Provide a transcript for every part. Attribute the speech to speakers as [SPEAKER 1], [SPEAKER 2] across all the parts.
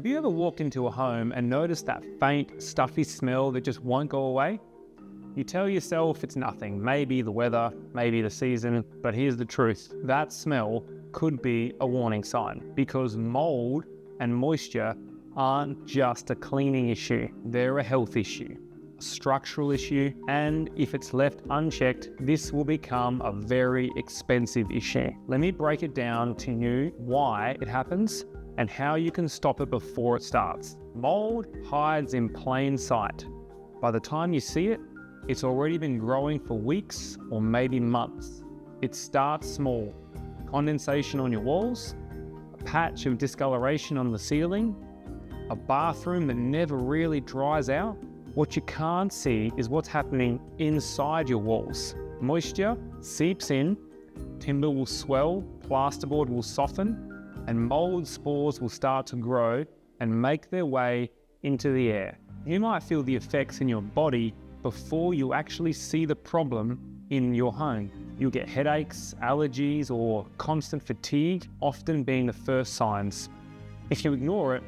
[SPEAKER 1] Have you ever walked into a home and noticed that faint, stuffy smell that just won't go away? You tell yourself it's nothing, maybe the weather, maybe the season, but here's the truth. That smell could be a warning sign, because mold and moisture aren't just a cleaning issue, they're a health issue, a structural issue, and if it's left unchecked, this will become a very expensive issue. Let me break it down to you why it happens and how you can stop it before it starts. Mold hides in plain sight. By the time you see it, it's already been growing for weeks or maybe months. It starts small. Condensation on your walls, a patch of discoloration on the ceiling, a bathroom that never really dries out. What you can't see is what's happening inside your walls. Moisture seeps in, timber will swell, plasterboard will soften, and mold spores will start to grow and make their way into the air. You might feel the effects in your body before you actually see the problem in your home. You'll get headaches, allergies, or constant fatigue, often being the first signs. If you ignore it,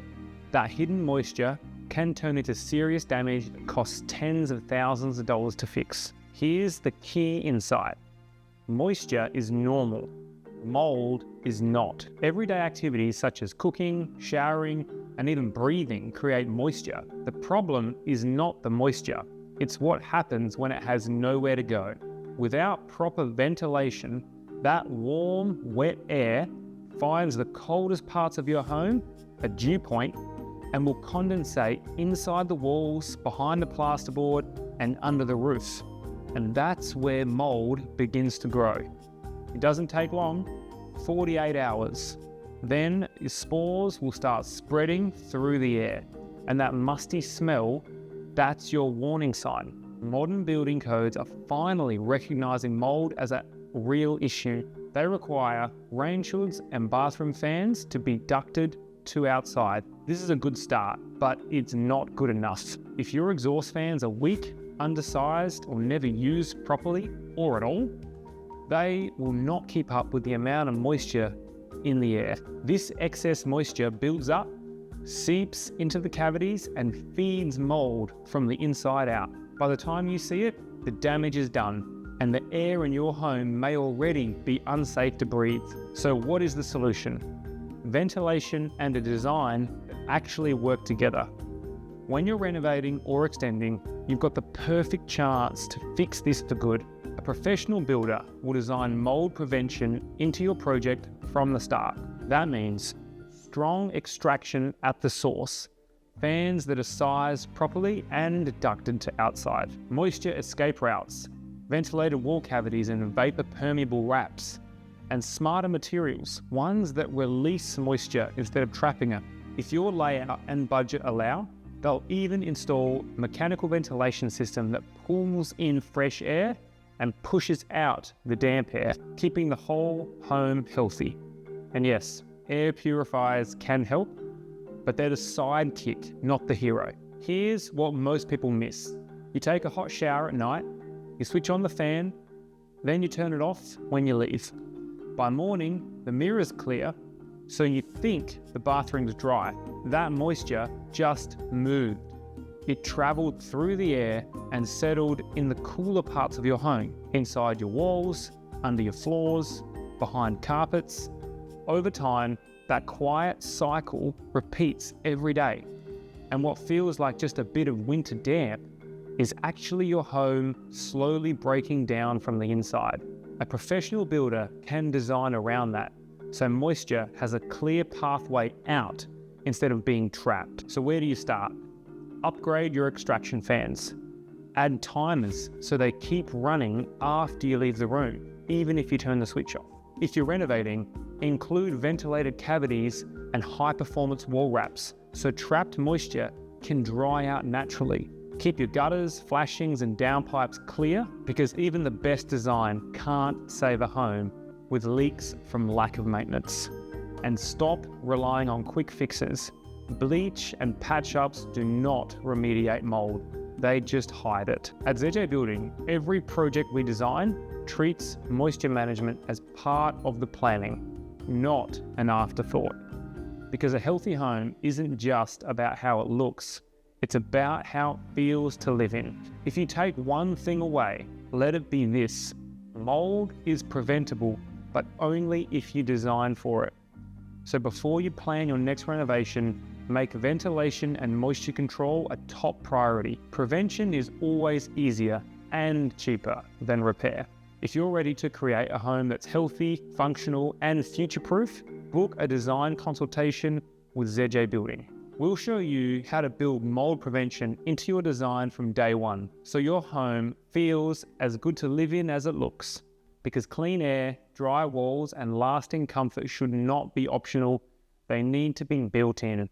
[SPEAKER 1] that hidden moisture can turn into serious damage that costs tens of thousands of dollars to fix. Here's the key insight. Moisture is normal. Mold is not. Everyday activities such as cooking, showering, and even breathing create moisture. The problem is not the moisture. It's what happens when it has nowhere to go. Without proper ventilation, that warm, wet air finds the coldest parts of your home, a dew point, and will condensate inside the walls, behind the plasterboard, and under the roof. And that's where mold begins to grow. It doesn't take long, 48 hours. Then your spores will start spreading through the air. And that musty smell, that's your warning sign. Modern building codes are finally recognizing mold as a real issue. They require range hoods and bathroom fans to be ducted to outside. This is a good start, but it's not good enough. If your exhaust fans are weak, undersized, or never used properly or at all, they will not keep up with the amount of moisture in the air. This excess moisture builds up, seeps into the cavities, and feeds mold from the inside out. By the time you see it, the damage is done, and the air in your home may already be unsafe to breathe. So what is the solution? Ventilation and a design that actually work together. When you're renovating or extending, you've got the perfect chance to fix this for good. A professional builder will design mold prevention into your project from the start. That means strong extraction at the source, fans that are sized properly and ducted to outside, moisture escape routes, ventilated wall cavities and vapor permeable wraps, and smarter materials, ones that release moisture instead of trapping it. If your layout and budget allow, they'll even install a mechanical ventilation system that pulls in fresh air and pushes out the damp air, keeping the whole home healthy. And yes, air purifiers can help, but they're the sidekick, not the hero. Here's what most people miss. You take a hot shower at night, you switch on the fan, then you turn it off when you leave. By morning, the mirror's clear, so you think the bathroom's dry. That moisture just moved. It traveled through the air and settled in the cooler parts of your home, inside your walls, under your floors, behind carpets. Over time, that quiet cycle repeats every day. And what feels like just a bit of winter damp is actually your home slowly breaking down from the inside. A professional builder can design around that, so moisture has a clear pathway out instead of being trapped. So where do you start? Upgrade your extraction fans. Add timers so they keep running after you leave the room, even if you turn the switch off. If you're renovating, include ventilated cavities and high-performance wall wraps so trapped moisture can dry out naturally. Keep your gutters, flashings, and downpipes clear, because even the best design can't save a home with leaks from lack of maintenance. And stop relying on quick fixes. Bleach and patch-ups do not remediate mold. They just hide it. At ZJ Building, every project we design treats moisture management as part of the planning, not an afterthought. Because a healthy home isn't just about how it looks, it's about how it feels to live in. If you take one thing away, let it be this: mold is preventable, but only if you design for it. So before you plan your next renovation, make ventilation and moisture control a top priority. Prevention is always easier and cheaper than repair. If you're ready to create a home that's healthy, functional, and future-proof, book a design consultation with ZJ Building. We'll show you how to build mold prevention into your design from day one, so your home feels as good to live in as it looks. Because clean air, dry walls, and lasting comfort should not be optional. They need to be built in.